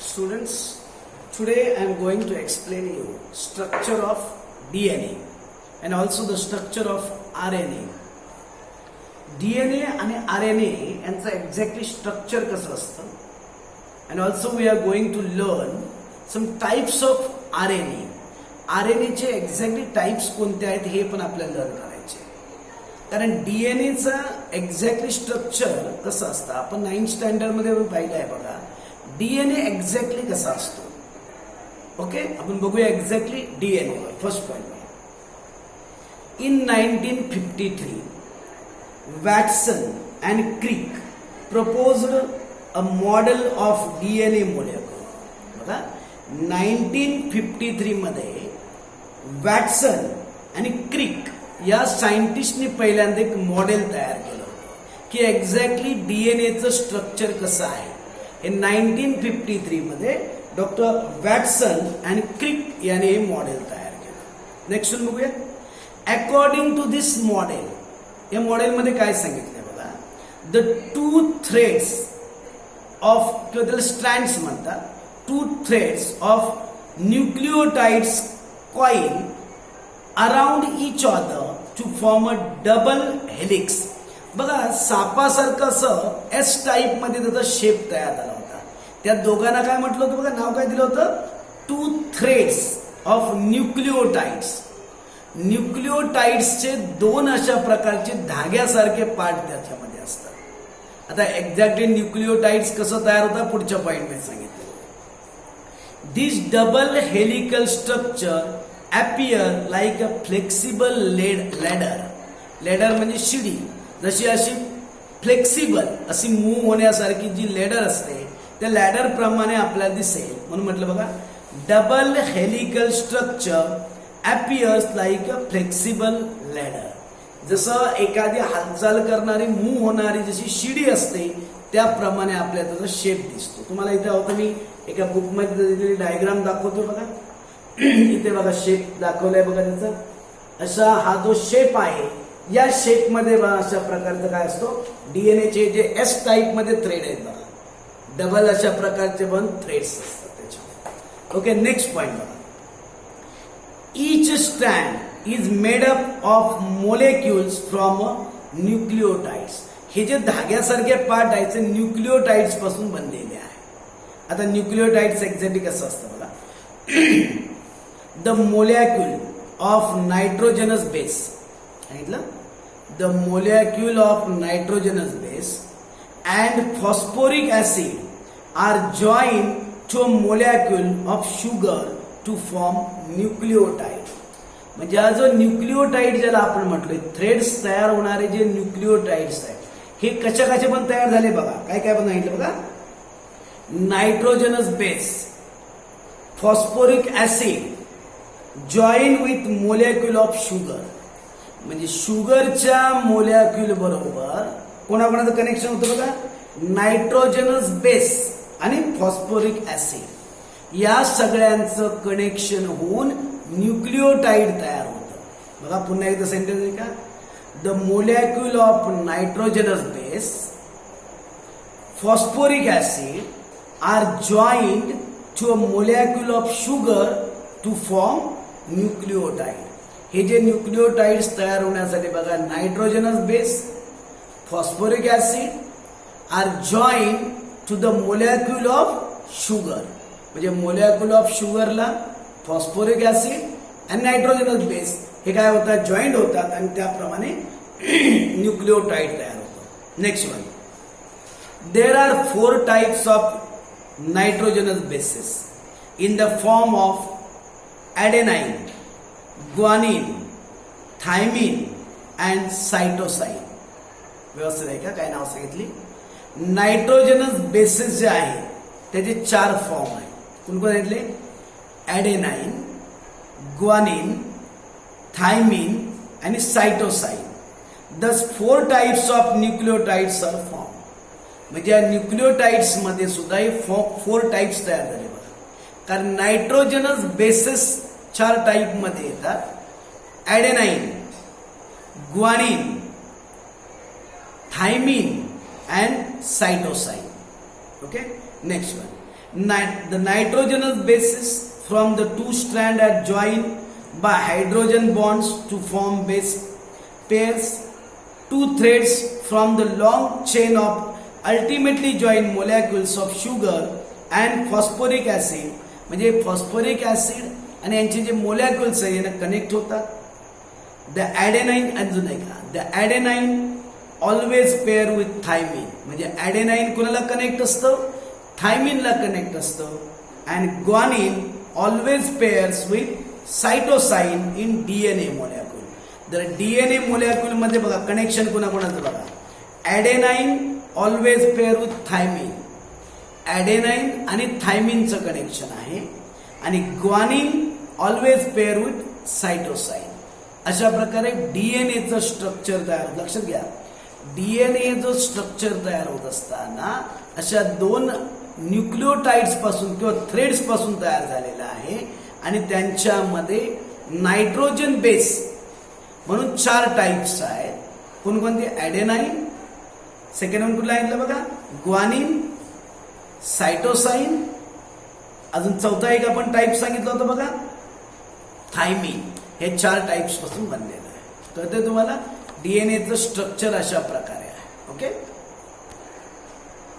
Students, today I am going to explain you structure of DNA and also the structure of RNA. DNA आणि RNA यांचं exactly structure कसं असतं and also we are going to learn some types of RNA. RNA चे exactly types कोणते आहेत हे पण आपल्याला लर्न करायचे. कारण डीएनएचं एक्झॅक्टली स्ट्रक्चर कसं असतं आपण 9th स्टँडर्ड मध्ये पाहिलं आहे बघा. डीएनए एक्झॅक्टली कसा असतो. ओके, आपण बघूया exactly DNA. First point, in 1953 Watson and Crick proposed a model of DNA molecule. बघा 1953 मध्ये वॅटसन आणि क्रिक या सायंटिस्टनी पहिल्यांदा एक मॉडेल तयार केलं होतं की एक्झॅक्टली डीएनएचं स्ट्रक्चर कसं आहे. हे 1953 मध्ये डॉक्टर वॅटसन अँड क्रिक याने हे मॉडेल तयार केलं. नेक्स्ट बघूया. अकॉर्डिंग टू दिस मॉडेल, या मॉडेलमध्ये काय सांगितलंय बघा. द टू थ्रेड्स ऑफ किंवा त्याला स्ट्रँड्स म्हणतात. Two threads of nucleotides coil around each other to form a double helix. बघा सापासारखं असं एस टाईप मध्ये त्याचा शेप तयार झाला होता. त्या दोघांना काय म्हटलं होतं बघा, नाव काय दिलं होतं. Two threads of nucleotides. न्यूक्लिओटाइड्सचे दोन अशा प्रकारचे धाग्यासारखे पार्ट त्याच्यामध्ये असतात. आता एक्झॅक्टली न्यूक्लिओटाइड्स कसं तयार होतं पुढच्या पॉइंटमध्ये सांगितलं. This double helical structure appear like a flexible ladder. ladder म्हणजे शिडी. जशी अशी फ्लेक्सिबल अशी मूव्ह होण्यासारखी जी लॅडर असते त्या लॅडर प्रमाणे आपल्याला दिसेल म्हणून म्हटलं बघा. Double helical structure appears like a flexible ladder. जसं एखादी हालचाल करणारी मूव्ह होणारी जशी शिडी असते त्याप्रमाणे आपल्याला त्याचा शेप दिसतो. तुम्हाला इथे होतं मी एका बुकमध्ये डायग्राम दाखवतो बघा. इथे बघा शेप दाखवलाय बघा त्याचा. असा हा जो शेप आहे या शेप मध्ये बघा अशा प्रकारचा काय असतो डीएनएचे जे एस टाईप मध्ये थ्रेड आहेत बघा. डबल अशा प्रकारचे पण थ्रेड्स असतात त्याच्यावर. ओके, नेक्स्ट पॉइंट बघा. Each strand is made up of molecules from nucleotides. हे जे धाग्यासारखे पार्ट आहेत ते न्यूक्लिओटाइड्स पासून बनलेले आहे. आता न्यूक्लिओटाइड्स एक्झॅक्टली कसं असतं बघा. The molecule of nitrogenous base सांगितलं. The molecule of nitrogenous base and phosphoric acid are join to a molecule of sugar to form nucleotide. म्हणजे हा जो न्यूक्लिओटाइड ज्याला आपण म्हटलोय थ्रेड्स तयार होणारे जे न्यूक्लिओटाइड्स आहेत हे कशा कशा पण तयार झाले बघा. काय काय पण सांगितलं बघा. Nitrogenous base, phosphoric acid join with molecule of sugar. म्हणजे शुगरच्या मोलॅक्यूल बरोबर कोणाकोणाचं कनेक्शन होतं बघा. नायट्रोजनस बेस आणि फॉस्फोरिक ऍसिड या सगळ्यांचं कनेक्शन होऊन न्यूक्लिओटाइड तयार होतं. बघा पुन्हा एकदा सेंटेन्स आहे का. The molecule of nitrogenous base, phosphoric acid are joined to a molecule of sugar to form nucleotide. हे जे न्यूक्लिओटाइड्स तयार होण्यासाठी बघा nitrogenous base, phosphoric acid are join to the molecule of sugar. म्हणजे मोलॅक्यूल ऑफ शुगरला phosphoric acid आणि nitrogenous base हे काय होतात जॉईंट होतात आणि त्याप्रमाणे न्यूक्लिओटाइड तयार होतं. Next one. There are 4 types of nitrogenous bases in the form of adenine, guanine, thymine and cytosine. व्यवस्थित आहे का. काय नाव सांगितली. नायट्रोजनस बेसेस जे आहेत त्याचे 4 फॉर्म आहेत. कोणकोण सांगितले. ॲडेनाइन, ग्वानिन, थायमिन आणि सायटोसाइन. दस 4 टाइप्स ऑफ न्यूक्लिओटाइड्स आर फॉर्म. म्हणजे या न्यूक्लिओटाइड्स मध्ये सुद्धा हे 4 टाइप्स तयार झाले बघा. कारण नायट्रोजनस बेसेस 4 टाइप मध्ये येतात. Adenine, guanine, thymine and cytosine. Okay, next one. the nitrogenous bases from the two strands are joined by hydrogen bonds to form base pairs. Two threads from the long chain of ultimately joined molecules of sugar and phosphoric acid, म्हणजे phosphoric acid आणि यांचे जे मोलॅक्युल्स आहे यांना connect होतात. The adenine अजून ऐका, the adenine always pair with thymine, म्हणजे ॲडेनाइन कुणाला कनेक्ट असतं, थायमिनला कनेक्ट असतं. And guanine always pairs with cytosine in DNA molecule. तर डीएनए मोलॅक्युल मध्ये बघा कनेक्शन कुणाकुणाचं बघा, adenine always pair with thymine, adenine आणि थायमिनचं कनेक्शन आहे. आणि guanine always pair with cytosine. अशा प्रकारे डीएनएचं स्ट्रक्चर तयार, लक्षात घ्या, डीएनए जो स्ट्रक्चर तयार होत असताना अशा दोन न्यूक्लिओटाइड्स पासून किंवा थ्रेड्स पासून तयार झालेला आहे. आणि त्यांच्यामध्ये नायट्रोजन बेस म्हणून 4 टाइप्स आहेत. कोणकोणते, ॲडेनाइन, सेकंड वन कुठला आहे बघा, ग्वानिन, सायटोसाइन, अजून चौथा एक आपण टाइप सांगितलं होतं बघा, थायमिन. हे 4 टाइप्स पासून बनलेलं आहे. कळतंय तुम्हाला, डीएनएचं स्ट्रक्चर अशा प्रकारे आहे. ओके.